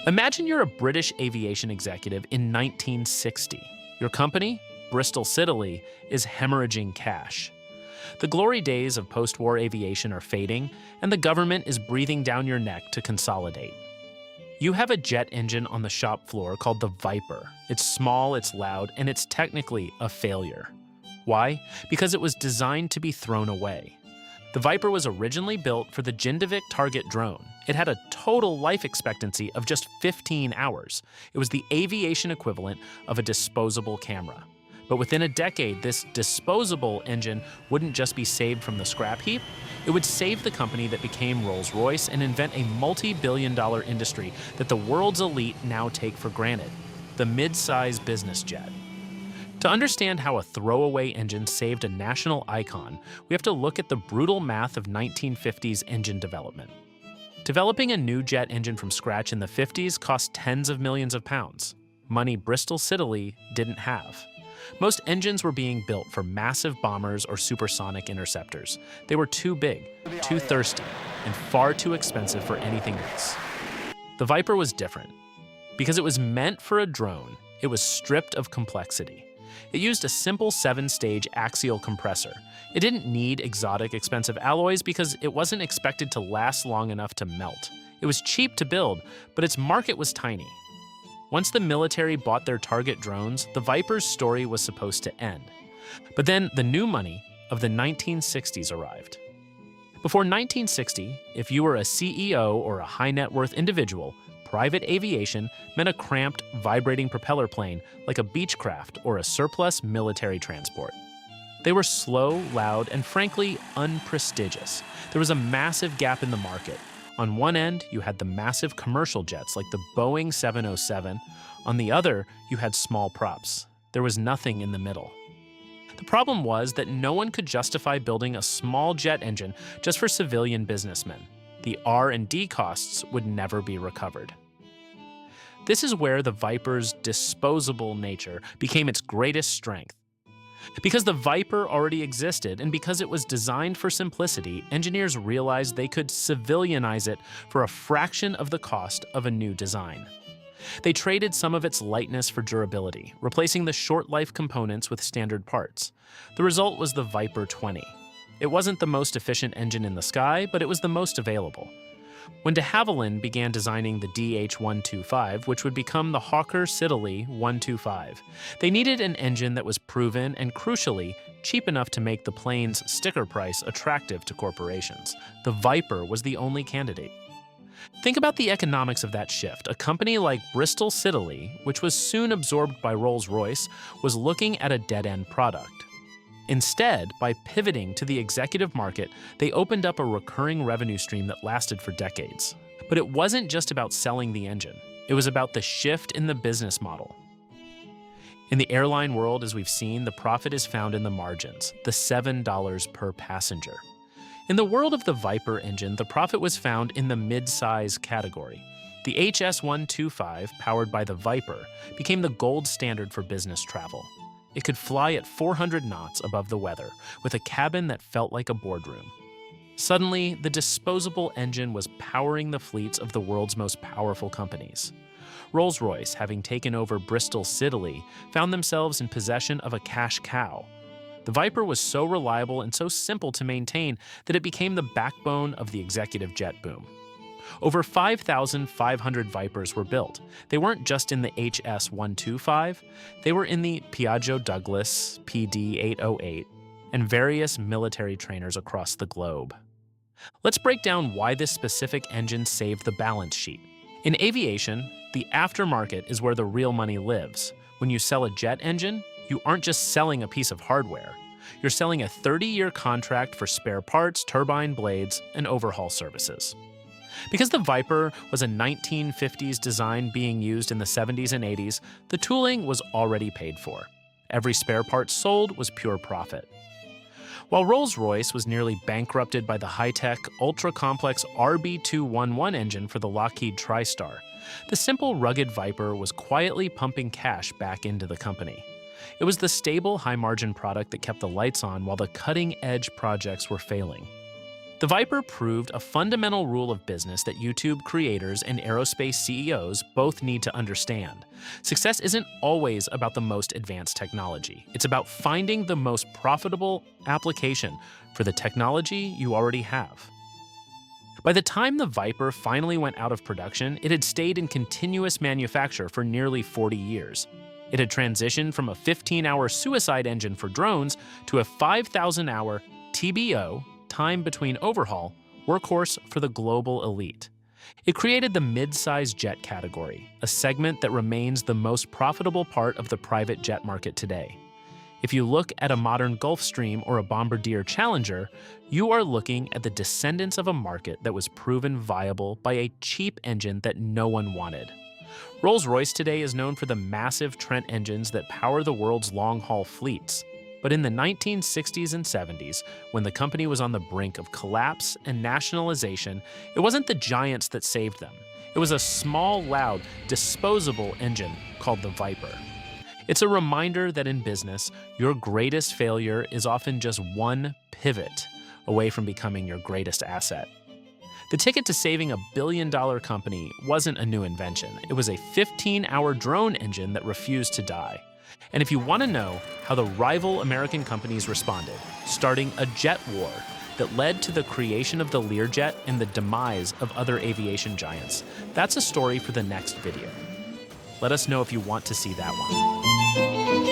Imagine you're a British aviation executive in 1960. Your company, Bristol Siddeley, is hemorrhaging cash. The glory days of post-war aviation are fading, and the government is breathing down your neck to consolidate. You have a jet engine on the shop floor called the Viper. It's small, it's loud, and it's technically a failure. Why? Because it was designed to be thrown away. The Viper was originally built for the Jindivik target drone. It had a total life expectancy of just 15 hours. It was the aviation equivalent of a disposable camera. But within a decade, this disposable engine wouldn't just be saved from the scrap heap, it would save the company that became Rolls-Royce and invent a multi-billion-dollar industry that the world's elite now take for granted, the mid-size business jet. To understand how a throwaway engine saved a national icon, we have to look at the brutal math of 1950s engine development. Developing a new jet engine from scratch in the 50s cost tens of millions of pounds, money Bristol Siddeley didn't have. Most engines were being built for massive bombers or supersonic interceptors. They were too big, too thirsty, and far too expensive for anything else. The Viper was different. Because it was meant for a drone, it was stripped of complexity. It used a simple 7-stage axial compressor. It didn't need exotic, expensive alloys because it wasn't expected to last long enough to melt. It was cheap to build, but its market was tiny. Once the military bought their target drones, the Viper's story was supposed to end. But then the new money of the 1960s arrived. Before 1960, if you were a CEO or a high-net-worth individual, private aviation meant a cramped, vibrating propeller plane like a Beechcraft or a surplus military transport. They were slow, loud, and frankly, unprestigious. There was a massive gap in the market. On one end, you had the massive commercial jets like the Boeing 707. On the other, you had small props. There was nothing in the middle. The problem was that no one could justify building a small jet engine just for civilian businessmen. The R&D costs would never be recovered. This is where the Viper's disposable nature became its greatest strength. Because the Viper already existed and because it was designed for simplicity, engineers realized they could civilianize it for a fraction of the cost of a new design. They traded some of its lightness for durability, replacing the short-life components with standard parts. The result was the Viper 20. It wasn't the most efficient engine in the sky, but it was the most available. When de Havilland began designing the DH-125, which would become the Hawker Siddeley 125, they needed an engine that was proven and, crucially, cheap enough to make the plane's sticker price attractive to corporations. The Viper was the only candidate. Think about the economics of that shift. A company like Bristol Siddeley, which was soon absorbed by Rolls-Royce, was looking at a dead-end product. Instead, by pivoting to the executive market, they opened up a recurring revenue stream that lasted for decades. But it wasn't just about selling the engine. It was about the shift in the business model. In the airline world, as we've seen, the profit is found in the margins, the $7 per passenger. In the world of the Viper engine, the profit was found in the mid-size category. The HS-125, powered by the Viper, became the gold standard for business travel. It could fly at 400 knots above the weather, with a cabin that felt like a boardroom. Suddenly, the disposable engine was powering the fleets of the world's most powerful companies. Rolls-Royce, having taken over Bristol Siddeley, found themselves in possession of a cash cow. The Viper was so reliable and so simple to maintain that it became the backbone of the executive jet boom. Over 5,500 Vipers were built. They weren't just in the HS-125, they were in the Piaggio Douglas, PD-808, and various military trainers across the globe. Let's break down why this specific engine saved the balance sheet. In aviation, the aftermarket is where the real money lives. When you sell a jet engine, you aren't just selling a piece of hardware. You're selling a 30-year contract for spare parts, turbine blades, and overhaul services. Because the Viper was a 1950s design being used in the 70s and 80s, the tooling was already paid for. Every spare part sold was pure profit. While Rolls-Royce was nearly bankrupted by the high-tech, ultra-complex RB211 engine for the Lockheed TriStar, the simple, rugged Viper was quietly pumping cash back into the company. It was the stable, high-margin product that kept the lights on while the cutting-edge projects were failing. The Viper proved a fundamental rule of business that YouTube creators and aerospace CEOs both need to understand. Success isn't always about the most advanced technology. It's about finding the most profitable application for the technology you already have. By the time the Viper finally went out of production, it had stayed in continuous manufacture for nearly 40 years. It had transitioned from a 15-hour suicide engine for drones to a 5,000-hour TBO, time between overhaul, workhorse for the global elite. It created the mid-size jet category, a segment that remains the most profitable part of the private jet market today. If you look at a modern Gulfstream or a Bombardier Challenger, you are looking at the descendants of a market that was proven viable by a cheap engine that no one wanted. Rolls-Royce today is known for the massive Trent engines that power the world's long-haul fleets. But in the 1960s and 70s, when the company was on the brink of collapse and nationalization, it wasn't the giants that saved them. It was a small, loud, disposable engine called the Viper. It's a reminder that in business, your greatest failure is often just one pivot away from becoming your greatest asset. The ticket to saving a billion-dollar company wasn't a new invention. It was a 15-hour drone engine that refused to die. And if you want to know how the rival American companies responded, starting a jet war that led to the creation of the Learjet and the demise of other aviation giants, that's a story for the next video. Let us know if you want to see that one.